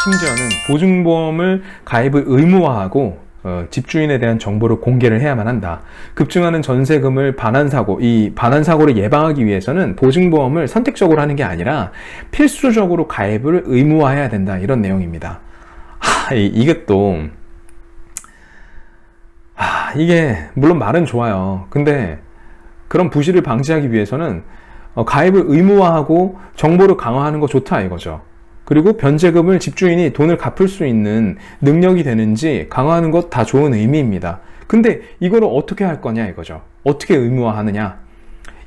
심지어는 보증보험을 가입을 의무화하고 집주인에 대한 정보를 공개를 해야만 한다. 급증하는 전세금을 반환사고, 이 반환사고를 예방하기 위해서는 보증보험을 선택적으로 하는 게 아니라 필수적으로 가입을 의무화해야 된다. 이런 내용입니다. 이게 또 이게 물론 말은 좋아요. 근데 그런 부실을 방지하기 위해서는 가입을 의무화하고 정보를 강화하는 거 좋다 이거죠. 그리고 변제금을 집주인이 돈을 갚을 수 있는 능력이 되는지 강화하는 것 다 좋은 의미입니다. 근데 이거를 어떻게 할 거냐 이거죠. 어떻게 의무화하느냐.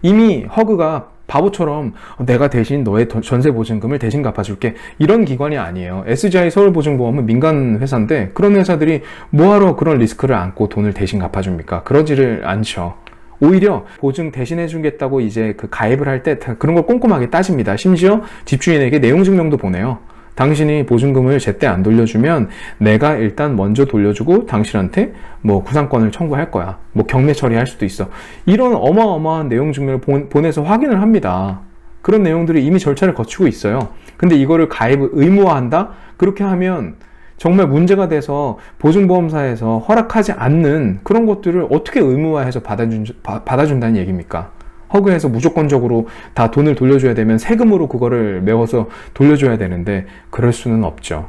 이미 허그가 바보처럼 내가 대신 너의 전세보증금을 대신 갚아줄게 이런 기관이 아니에요. SGI 서울보증보험은 민간 회사인데 그런 회사들이 뭐하러 그런 리스크를 안고 돈을 대신 갚아줍니까? 그러지를 않죠. 오히려 보증 대신해 주겠다고 이제 그 가입을 할 때 그런 걸 꼼꼼하게 따집니다. 심지어 집주인에게 내용 증명도 보내요. 당신이 보증금을 제때 안 돌려주면 내가 일단 먼저 돌려주고 당신한테 뭐 구상권을 청구할 거야. 뭐 경매 처리할 수도 있어. 이런 어마어마한 내용 증명을 보내서 확인을 합니다. 그런 내용들이 이미 절차를 거치고 있어요. 근데 이거를 가입을 의무화한다? 그렇게 하면 정말 문제가 돼서 보증보험사에서 허락하지 않는 그런 것들을 어떻게 의무화해서 받아준다는 얘기입니까? 허그해서 무조건적으로 다 돈을 돌려줘야 되면 세금으로 그거를 메워서 돌려줘야 되는데 그럴 수는 없죠.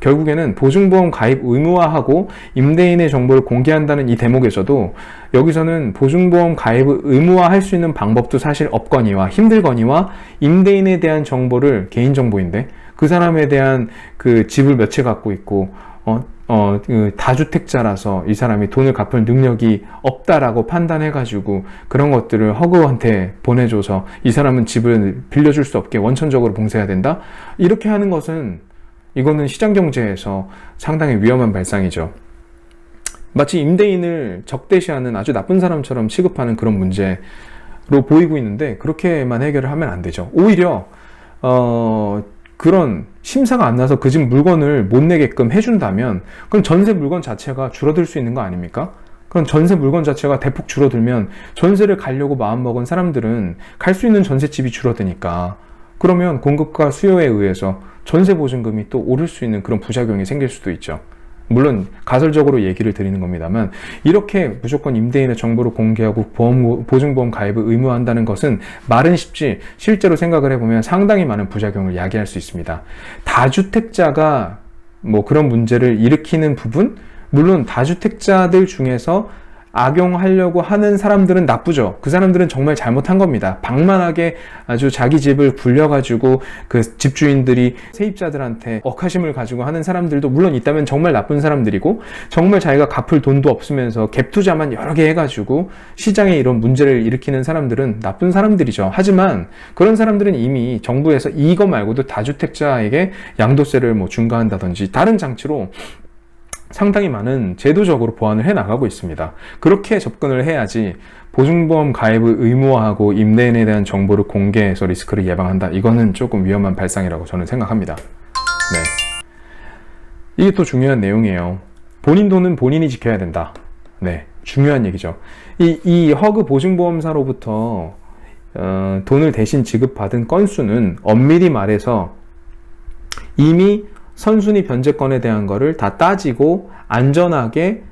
결국에는 보증보험 가입 의무화하고 임대인의 정보를 공개한다는 이 대목에서도 여기서는 보증보험 가입을 의무화할 수 있는 방법도 사실 없거니와 힘들거니와 임대인에 대한 정보를 개인정보인데 그 사람에 대한 그 집을 몇 채 갖고 있고 그 다주택자라서 이 사람이 돈을 갚을 능력이 없다라고 판단해가지고 그런 것들을 허그한테 보내줘서 이 사람은 집을 빌려줄 수 없게 원천적으로 봉쇄해야 된다? 이렇게 하는 것은 이거는 시장경제에서 상당히 위험한 발상이죠. 마치 임대인을 적대시하는 아주 나쁜 사람처럼 취급하는 그런 문제로 보이고 있는데 그렇게만 해결을 하면 안 되죠. 오히려 그런 심사가 안 나서 그 집 물건을 못 내게끔 해준다면 그럼 전세 물건 자체가 줄어들 수 있는 거 아닙니까? 그럼 전세 물건 자체가 대폭 줄어들면 전세를 가려고 마음먹은 사람들은 갈 수 있는 전셋집이 줄어드니까 그러면 공급과 수요에 의해서 전세 보증금이 또 오를 수 있는 그런 부작용이 생길 수도 있죠. 물론 가설적으로 얘기를 드리는 겁니다만 이렇게 무조건 임대인의 정보를 공개하고 보증보험 가입을 의무화한다는 것은 말은 쉽지 실제로 생각을 해보면 상당히 많은 부작용을 야기할 수 있습니다. 다주택자가 뭐 그런 문제를 일으키는 부분, 물론 다주택자들 중에서 악용하려고 하는 사람들은 나쁘죠. 그 사람들은 정말 잘못한 겁니다. 방만하게 아주 자기 집을 굴려가지고 그 집주인들이 세입자들한테 억하심을 가지고 하는 사람들도 물론 있다면 정말 나쁜 사람들이고 정말 자기가 갚을 돈도 없으면서 갭 투자만 여러 개 해가지고 시장에 이런 문제를 일으키는 사람들은 나쁜 사람들이죠. 하지만 그런 사람들은 이미 정부에서 이거 말고도 다주택자에게 양도세를 뭐 중과한다든지 다른 장치로 상당히 많은 제도적으로 보완을 해 나가고 있습니다. 그렇게 접근을 해야지 보증보험 가입을 의무화하고 임대인에 대한 정보를 공개해서 리스크를 예방한다. 이거는 조금 위험한 발상이라고 저는 생각합니다. 네, 이게 또 중요한 내용이에요. 본인 돈은 본인이 지켜야 된다. 네, 중요한 얘기죠. 이 허그 보증보험사로부터 돈을 대신 지급받은 건수는 엄밀히 말해서 이미 선순위 변제권에 대한 거를 다 따지고 안전하게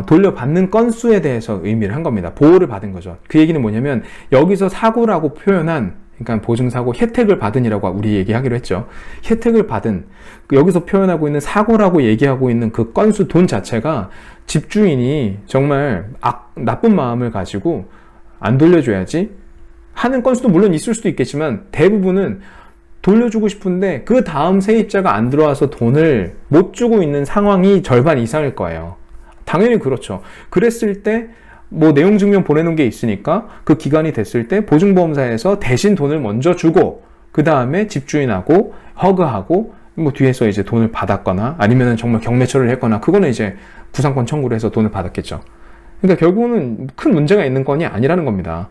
돌려받는 건수에 대해서 의미를 한 겁니다. 보호를 받은 거죠. 그 얘기는 뭐냐면 여기서 사고라고 표현한 그러니까 보증사고 혜택을 받은이라고 우리 얘기하기로 했죠. 혜택을 받은 여기서 표현하고 있는 사고라고 얘기하고 있는 그 건수 돈 자체가 집주인이 정말 나쁜 마음을 가지고 안 돌려줘야지 하는 건수도 물론 있을 수도 있겠지만 대부분은 돌려주고 싶은데 그 다음 세입자가 안 들어와서 돈을 못 주고 있는 상황이 절반 이상일 거예요. 당연히 그렇죠. 그랬을 때 뭐 내용 증명 보내놓은 게 있으니까 그 기간이 됐을 때 보증보험사에서 대신 돈을 먼저 주고 그 다음에 집주인하고 허그하고 뭐 뒤에서 이제 돈을 받았거나 아니면 정말 경매처리를 했거나 그거는 이제 구상권 청구를 해서 돈을 받았겠죠. 그러니까 결국은 큰 문제가 있는 건이 아니라는 겁니다.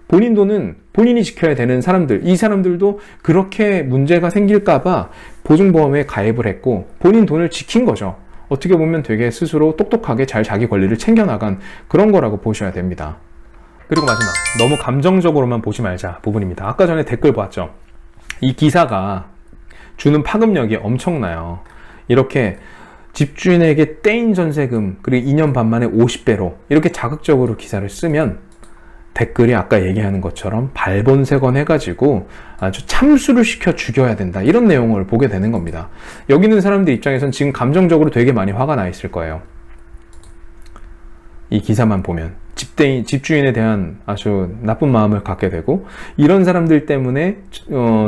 본인 돈은 본인이 지켜야 되는 사람들, 이 사람들도 그렇게 문제가 생길까봐 보증보험에 가입을 했고 본인 돈을 지킨 거죠. 어떻게 보면 되게 스스로 똑똑하게 잘 자기 권리를 챙겨나간 그런 거라고 보셔야 됩니다. 그리고 마지막, 너무 감정적으로만 보지 말자 부분입니다. 아까 전에 댓글 봤죠? 이 기사가 주는 파급력이 엄청나요. 이렇게 집주인에게 떼인 전세금 그리고 2년 반 만에 50배로 이렇게 자극적으로 기사를 쓰면 댓글이 아까 얘기하는 것처럼 발본색원 해가지고 아주 참수를 시켜 죽여야 된다, 이런 내용을 보게 되는 겁니다. 여기 있는 사람들 입장에선 지금 감정적으로 되게 많이 화가 나 있을 거예요. 이 기사만 보면 집주인에 대한 아주 나쁜 마음을 갖게 되고, 이런 사람들 때문에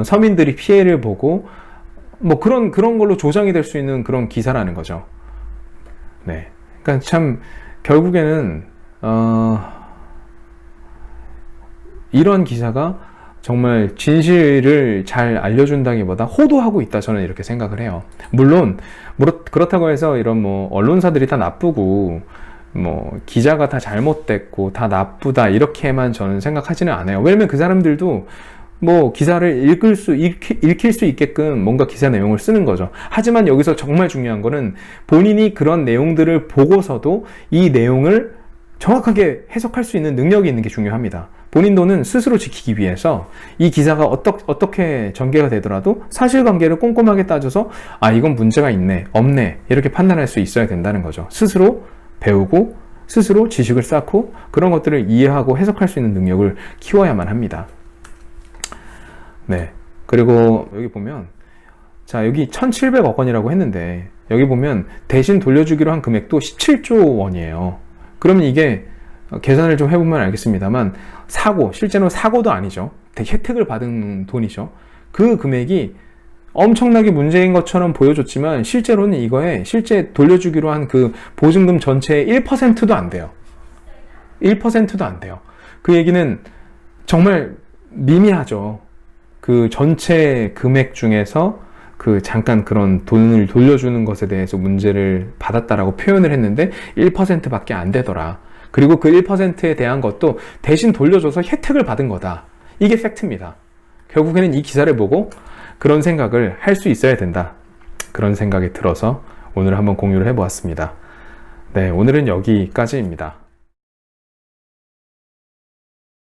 서민들이 피해를 보고 뭐 그런 걸로 조장이 될 수 있는 그런 기사라는 거죠. 네, 그러니까 참 결국에는 이런 기사가 정말 진실을 잘 알려준다기보다 호도하고 있다, 저는 이렇게 생각을 해요. 물론 그렇다고 해서 이런 뭐 언론사들이 다 나쁘고 뭐 기자가 다 잘못됐고 다 나쁘다 이렇게만 저는 생각하지는 않아요. 왜냐면 그 사람들도 뭐 기사를 읽힐 수 있게끔 뭔가 기사 내용을 쓰는 거죠. 하지만 여기서 정말 중요한 거는 본인이 그런 내용들을 보고서도 이 내용을 정확하게 해석할 수 있는 능력이 있는 게 중요합니다. 본인도는 스스로 지키기 위해서 이 기사가 어떻게 전개가 되더라도 사실관계를 꼼꼼하게 따져서 아, 이건 문제가 있네, 없네, 이렇게 판단할 수 있어야 된다는 거죠. 스스로 배우고 스스로 지식을 쌓고 그런 것들을 이해하고 해석할 수 있는 능력을 키워야만 합니다. 네, 그리고 여기 보면 자, 여기 1,700억 원이라고 했는데 여기 보면 대신 돌려주기로 한 금액도 17조 원이에요. 그러면 이게 계산을 좀 해보면 알겠습니다만 실제로 사고도 아니죠. 혜택을 받은 돈이죠. 그 금액이 엄청나게 문제인 것처럼 보여줬지만 실제로는 이거에 실제 돌려주기로 한 그 보증금 전체의 1%도 안 돼요. 1%도 안 돼요. 그 얘기는 정말 미미하죠. 그 전체 금액 중에서 그 잠깐 그런 돈을 돌려주는 것에 대해서 문제를 받았다라고 표현을 했는데 1%밖에 안 되더라. 그리고 그 1%에 대한 것도 대신 돌려줘서 혜택을 받은 거다. 이게 팩트입니다. 결국에는 이 기사를 보고 그런 생각을 할 수 있어야 된다, 그런 생각이 들어서 오늘 한번 공유를 해보았습니다. 네, 오늘은 여기까지입니다.